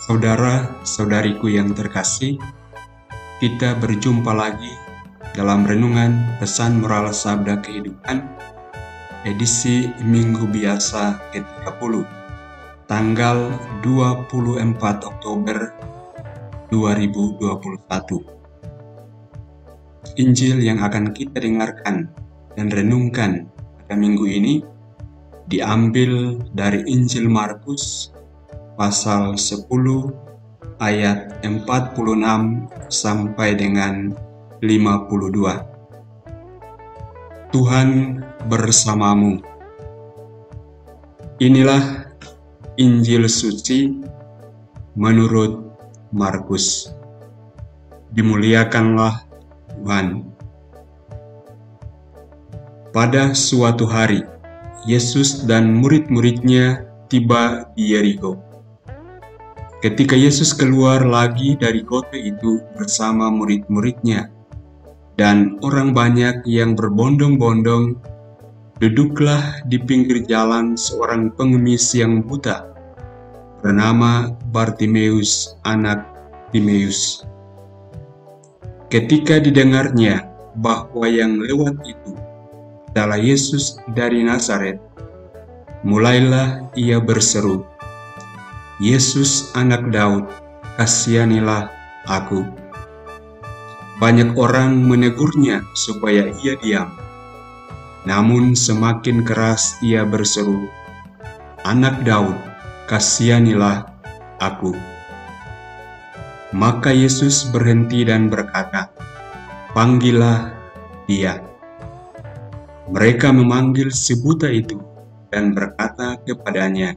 Saudara-saudariku yang terkasih, kita berjumpa lagi dalam renungan pesan moral sabda kehidupan, edisi Minggu Biasa ke-30, tanggal 24 Oktober 2021. Injil yang akan kita dengarkan dan renungkan pada minggu ini diambil dari Injil Markus pasal 10 ayat 46 sampai dengan 52. Tuhan bersamamu. Inilah Injil suci menurut Markus. Dimuliakanlah Tuhan. Pada suatu hari, Yesus dan murid-muridnya tiba di Yeriko. Ketika Yesus keluar lagi dari kota itu bersama murid-muridnya dan orang banyak yang berbondong-bondong, duduklah di pinggir jalan seorang pengemis yang buta, bernama Bartimeus, anak Timeus. Ketika didengarnya bahwa yang lewat itu adalah Yesus dari Nazaret, mulailah ia berseru, "Yesus anak Daud, kasihanilah aku." Banyak orang menegurnya supaya ia diam. Namun semakin keras ia berseru, "Anak Daud, kasihanilah aku." Maka Yesus berhenti dan berkata, "Panggillah dia." Mereka memanggil si buta itu dan berkata kepadanya,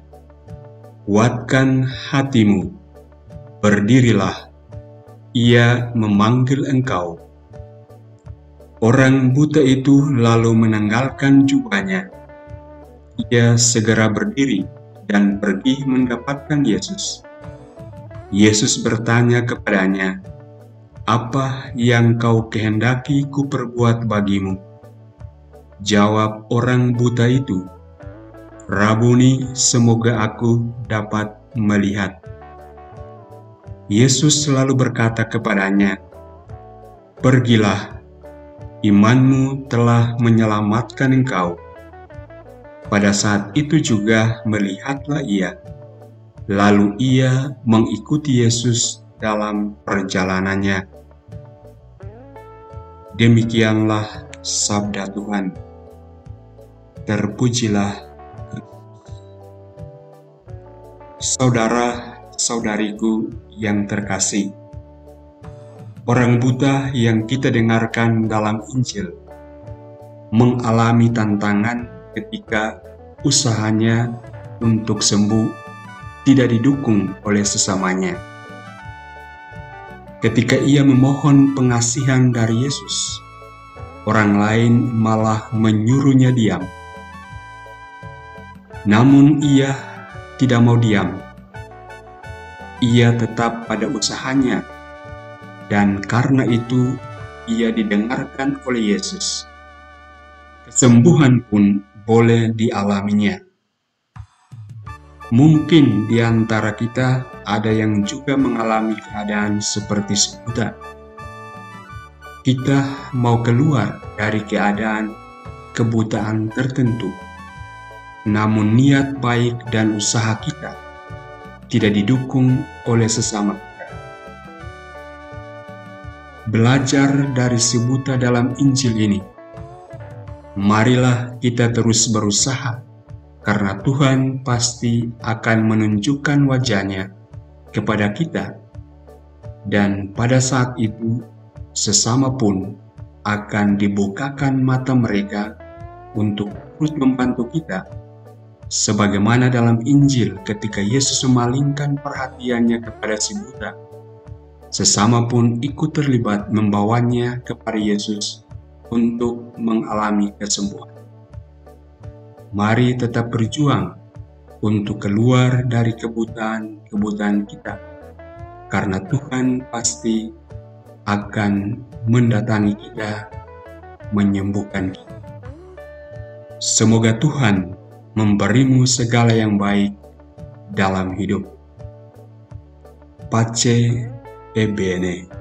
"Kuatkan hatimu, berdirilah, ia memanggil engkau." Orang buta itu lalu menanggalkan jubahnya. Ia segera berdiri dan pergi mendapatkan Yesus. Yesus bertanya kepadanya, "Apa yang kau kehendaki kuperbuat bagimu?" Jawab orang buta itu, "Rabuni, semoga aku dapat melihat." Yesus selalu berkata kepadanya, "Pergilah, imanmu telah menyelamatkan engkau." Pada saat itu juga melihatlah ia, lalu ia mengikuti Yesus dalam perjalanannya. Demikianlah sabda Tuhan. Terpujilah saudara-saudariku yang terkasih. Orang buta yang kita dengarkan dalam Injil mengalami tantangan ketika usahanya untuk sembuh tidak didukung oleh sesamanya. Ketika ia memohon pengasihan dari Yesus, orang lain malah menyuruhnya diam. Namun ia tidak mau diam. Ia tetap pada usahanya, dan karena itu ia didengarkan oleh Yesus. Kesembuhan pun boleh dialaminya. Mungkin di antara kita ada yang juga mengalami keadaan seperti si buta. Kita mau keluar dari keadaan kebutaan tertentu, namun niat baik dan usaha kita tidak didukung oleh sesama kita. Belajar dari si buta dalam Injil ini, marilah kita terus berusaha, karena Tuhan pasti akan menunjukkan wajah-Nya kepada kita, dan pada saat itu sesama pun akan dibukakan mata mereka untuk terus membantu kita. Sebagaimana dalam Injil ketika Yesus memalingkan perhatiannya kepada si buta, sesama pun ikut terlibat membawanya kepada Yesus untuk mengalami kesembuhan. Mari tetap berjuang untuk keluar dari kebutaan kita, karena Tuhan pasti akan mendatangi kita, menyembuhkan kita. Semoga Tuhan memberimu segala yang baik dalam hidup. Pace e bene.